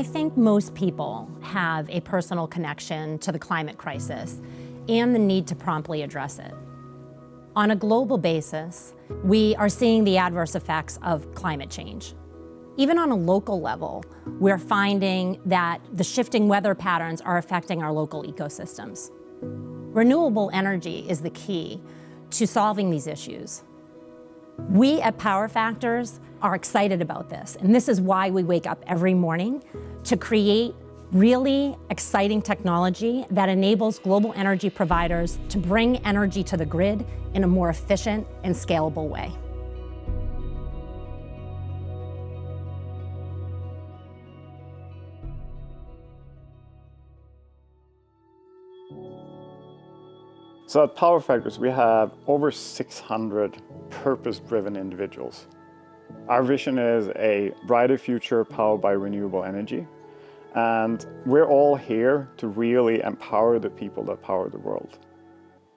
I think most people have a personal connection to the climate crisis and the need to promptly address it. On a global basis, we are seeing the adverse effects of climate change. Even on a local level, we're finding that the shifting weather patterns are affecting our local ecosystems. Renewable energy is the key to solving these issues. We at Power Factors are excited about this, and this is why we wake up every morning to create really exciting technology that enables global energy providers to bring energy to the grid in a more efficient and scalable way. So at Power Factors, we have over 600 purpose-driven individuals. Our vision is a brighter future powered by renewable energy. And we're all here to really empower the people that power the world.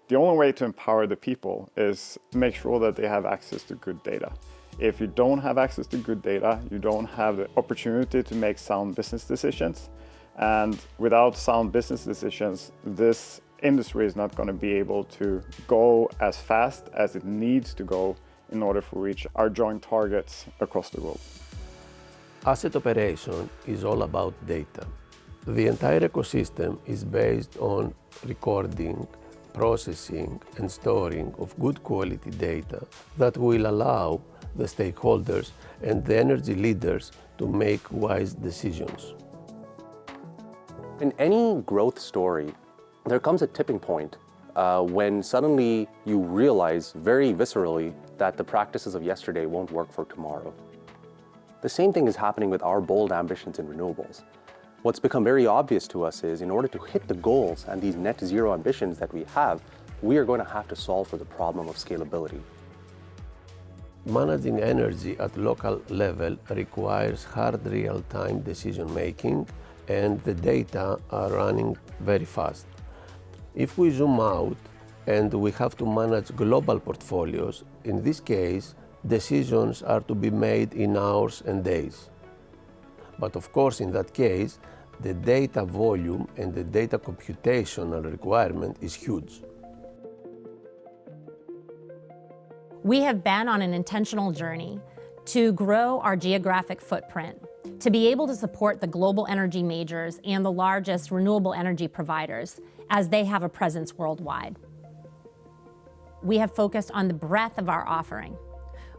The only way to empower the people is to make sure that they have access to good data. If you don't have access to good data, you don't have the opportunity to make sound business decisions. And without sound business decisions, this industry is not going to be able to go as fast as it needs to go in order to reach our joint targets across the world. Asset operation is all about data. The entire ecosystem is based on recording, processing, and storing of good quality data that will allow the stakeholders and the energy leaders to make wise decisions. In any growth story, there comes a tipping point when suddenly you realize very viscerally that the practices of yesterday won't work for tomorrow. The same thing is happening with our bold ambitions in renewables. What's become very obvious to us is in order to hit the goals and these net zero ambitions that we are going to have to solve for the problem of scalability. Managing energy at local level requires hard real-time decision-making, and the data are running very fast. If we zoom out and we have to manage global portfolios, in this case, decisions are to be made in hours and days. But of course, in that case, the data volume and the data computational requirement is huge. We have been on an intentional journey to grow our geographic footprint, to be able to support the global energy majors and the largest renewable energy providers as they have a presence worldwide. We have focused on the breadth of our offering.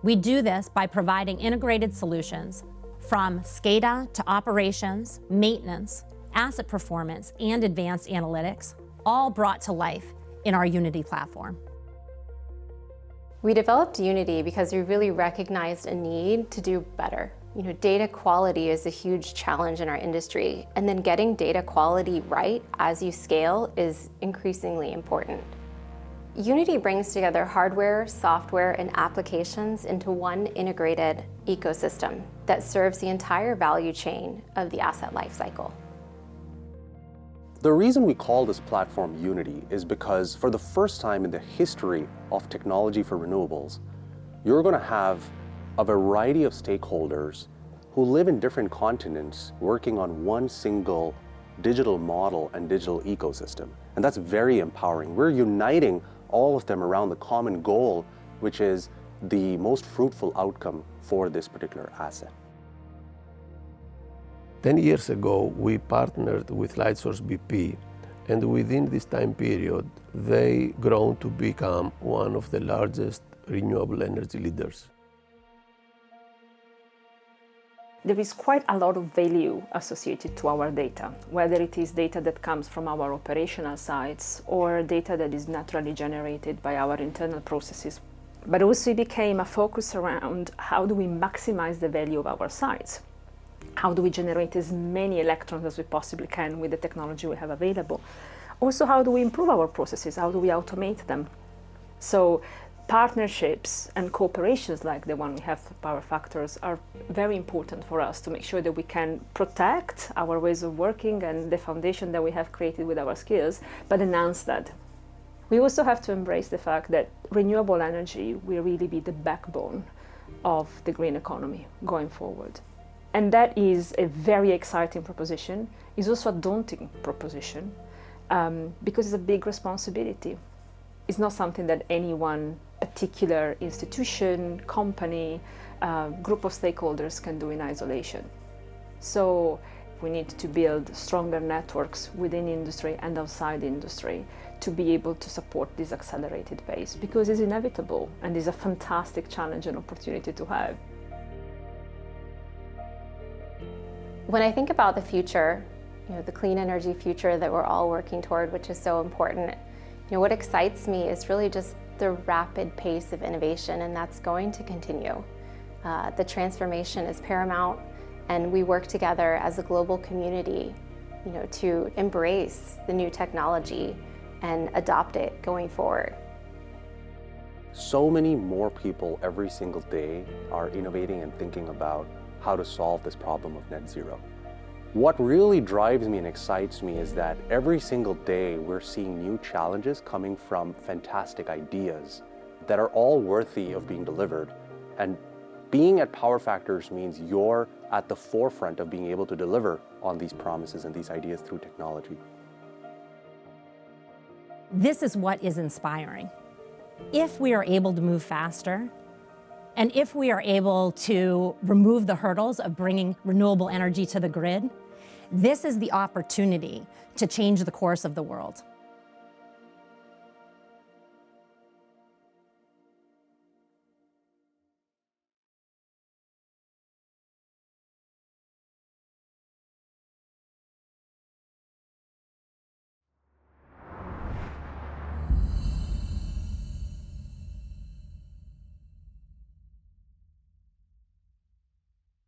We do this by providing integrated solutions from SCADA to operations, maintenance, asset performance, and advanced analytics, all brought to life in our Unity platform. We developed Unity because we really recognized a need to do better. Data quality is a huge challenge in our industry, and then getting data quality right as you scale is increasingly important. Unity brings together hardware, software, and applications into one integrated ecosystem that serves the entire value chain of the asset lifecycle. The reason we call this platform Unity is because for the first time in the history of technology for renewables, you're going to have a variety of stakeholders who live in different continents working on one single digital model and digital ecosystem. And that's very empowering. We're uniting all of them around the common goal, which is the most fruitful outcome for this particular asset. 10 years ago, we partnered with Lightsource BP, and within this time period, they grown to become one of the largest renewable energy leaders. There is quite a lot of value associated to our data, whether it is data that comes from our operational sites or data that is naturally generated by our internal processes. But also it became a focus around how do we maximize the value of our sites? How do we generate as many electrons as we possibly can with the technology we have available? Also, how do we improve our processes? How do we automate them? So partnerships and cooperations like the one we have for Power Factors are very important for us to make sure that we can protect our ways of working and the foundation that we have created with our skills, but enhance that. We also have to embrace the fact that renewable energy will really be the backbone of the green economy going forward. And that is a very exciting proposition. It's also a daunting proposition because it's a big responsibility. It's not something that any one particular institution, company, group of stakeholders can do in isolation. So we need to build stronger networks within industry and outside industry to be able to support this accelerated pace, because it's inevitable and is a fantastic challenge and opportunity to have. When I think about the future, the clean energy future that we're all working toward, which is so important, what excites me is really just the rapid pace of innovation, and that's going to continue. The transformation is paramount, and we work together as a global community, to embrace the new technology and adopt it going forward. So many more people every single day are innovating and thinking about how to solve this problem of net zero. What really drives me and excites me is that every single day we're seeing new challenges coming from fantastic ideas that are all worthy of being delivered. And being at Power Factors means you're at the forefront of being able to deliver on these promises and these ideas through technology. This is what is inspiring. If we are able to move faster, and if we are able to remove the hurdles of bringing renewable energy to the grid, this is the opportunity to change the course of the world.